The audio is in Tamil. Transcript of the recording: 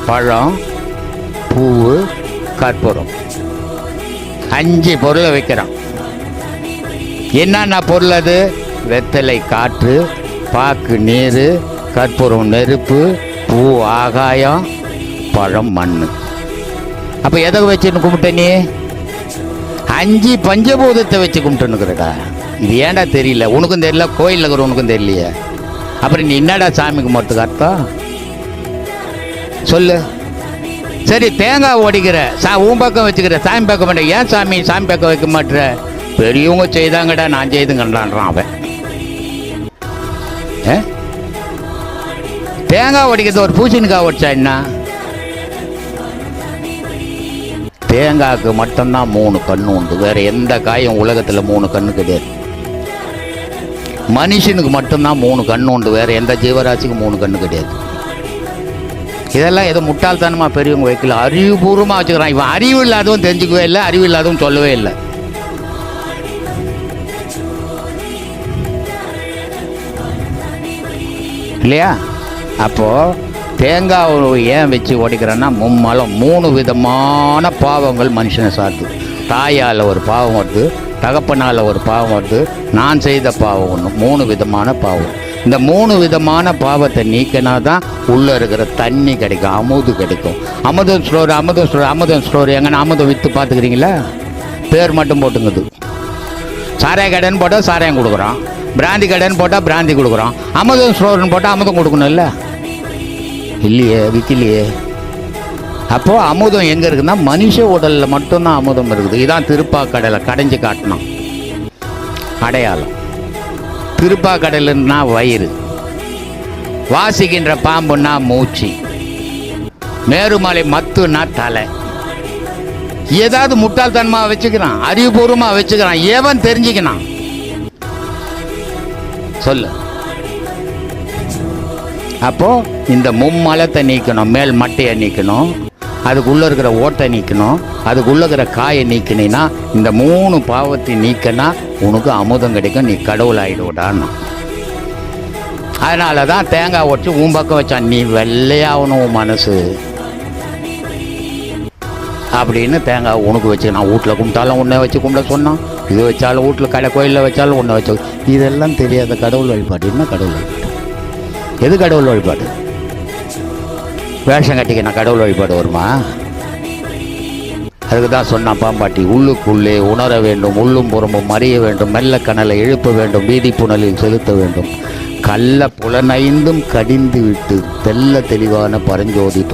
பழம், பூவு, கற்பூரம், 5 பொருளை வைக்கிறான். என்னென்ன பொருள் அது? வெத்தலை காற்று, பாக்கு நீர், கற்பூரம் நெருப்பு, பூ ஆகாயம், பழம் மண். அப்போ எதை வச்சுன்னு கும்பிட்ட நீ? 5 பஞ்சபூதத்தை வச்சு கும்பிட்டுன்னுக்குறடா. இது ஏன்டா தெரியல? உனக்கும் தெரியல, கோயிலில் இருக்கிற உனக்கும் தெரியலையே. அப்புறம் நீ என்னடா சாமி கும்பிட்றதுக்கு அர்த்தம் சொல்லு. சரி, தேங்காய் உடைக்கிற உன் பக்கம் வச்சுக்கிற, சாமி பக்கம் மாட்டேன். ஏன் சாமி பக்கம் வைக்க மாட்டேற? பெரியவங்க செய்தாங்கடா, நான் செய்துங்கன்றான் அவன். தேங்காய் உடைக்கிறது ஒரு பூசணிக்காய் உடைச்சா என்ன? தேங்காய்க்கு மட்டும்தான் 3 கண்ணு உண்டு. வேற எந்த காயும் உலகத்தில் 3 கண்ணு கிடையாது. மனுஷனுக்கு மட்டும்தான் 3 கண்ணு உண்டு. வேற எந்த ஜீவராசிக்கும் 3 கண்ணு கிடையாது. இதெல்லாம் ஏதோ முட்டாள்தனமா பெரியவங்க வைக்கல, அறிவுபூர்வமாக வச்சுக்கிறான். இவன் அறிவு இல்லாதவன் தெரிஞ்சுக்கவே இல்லை, அறிவு இல்லாதவன் சொல்லவே இல்லை. இல்லையா? அப்போது தேங்காய் ஏன் வச்சு உடைக்கிறேன்னா, மும்மலம் 3 விதமான பாவங்கள் மனுஷனை சாத்து. தாயால் ஒரு பாவம் வருது, தகப்பனால் ஒரு பாவம் வருது, நான் செய்த பாவம் ஒன்று. 3 விதமான பாவம். இந்த 3 விதமான பாவத்தை நீக்கினா தான் உள்ளே இருக்கிற தண்ணி கிடைக்கும், அமுது கிடைக்கும். அமுதம் ஸ்டோர் எங்கன்னா அமுதம் விற்று பார்த்துக்கிறீங்களா? பேர் மட்டும் போட்டுங்குது. சாராய கடைன்னு போட்டால் சாராயம் கொடுக்குறான், பிராந்தி கடைன்னு போட்டால் பிராந்தி கொடுக்குறான். அமுதம் ஸ்டோர்னு போட்டால் அமுதம் கொடுக்கணும் இல்லை? இல்லையே, விற்கலையே. அப்போது அமுதம் எங்கே இருக்குதுன்னா மனுஷ உடலில் மட்டும்தான் அமுதம் இருக்குது. இதான் திருப்பாக்கடலை கடைஞ்சி காட்டணும் அடையாளம். திருப்பாக்கடலுன்னா வயிறு, வாசிக்கின்ற பாம்புன்னா மூச்சு, மேருமலை மத்துன்னா தலை. ஏதாவது முட்டாள்தனமாக வச்சுக்கிறான், அறிவுபூர்வமாக வச்சுக்கிறான். ஏவன் தெரிஞ்சுக்கிறான் சொல்லு. அப்போ இந்த மும்மலத்தை நீக்கணும், மேல் மட்டையை நீக்கணும், அதுக்குள்ளே இருக்கிற ஓட்டை நீக்கணும், அதுக்குள்ளே இருக்கிற காயை நீக்கினா இந்த 3 பாவத்தை நீக்கினா உனக்கு அமுதம் கிடைக்கும், நீ கடவுள் ஆகிடுவிடான்னு. அதனால தான் தேங்காய் உடச்சி உன் பக்கம் வச்சான். நீ வெள்ளையாகணும் உன் மனசு அப்படின்னு தேங்காய் உனக்கு வச்சு. நான் வீட்டில் கும்பிட்டாலும் உன்னை வச்சு கும்பிட சொன்னான், இது வச்சாலும் வீட்டில் கோயிலில் வச்சாலும் உன்னை வச்சு. இதெல்லாம் தெரியாத கடவுள் வழிபாடு. என்ன கடவுள் வழிபாடு? எது கடவுள் வழிபாடு? வேஷம் கட்டிக்க நான் கடவுள் வழிபாடு வருமா? அதுக்கு தான் சொன்னான் பாம்பாட்டி, உள்ளுக்குள்ளே உணர வேண்டும், உள்ளும் புறமும் அறிய வேண்டும், மெல்ல கனலை எழுப்ப வேண்டும், வீதி புனலில் செலுத்த வேண்டும், கள்ள புலனைந்தும் கடிந்து விட்டு தெல்ல தெளிவான பரஞ்சோதி தோன்றும்.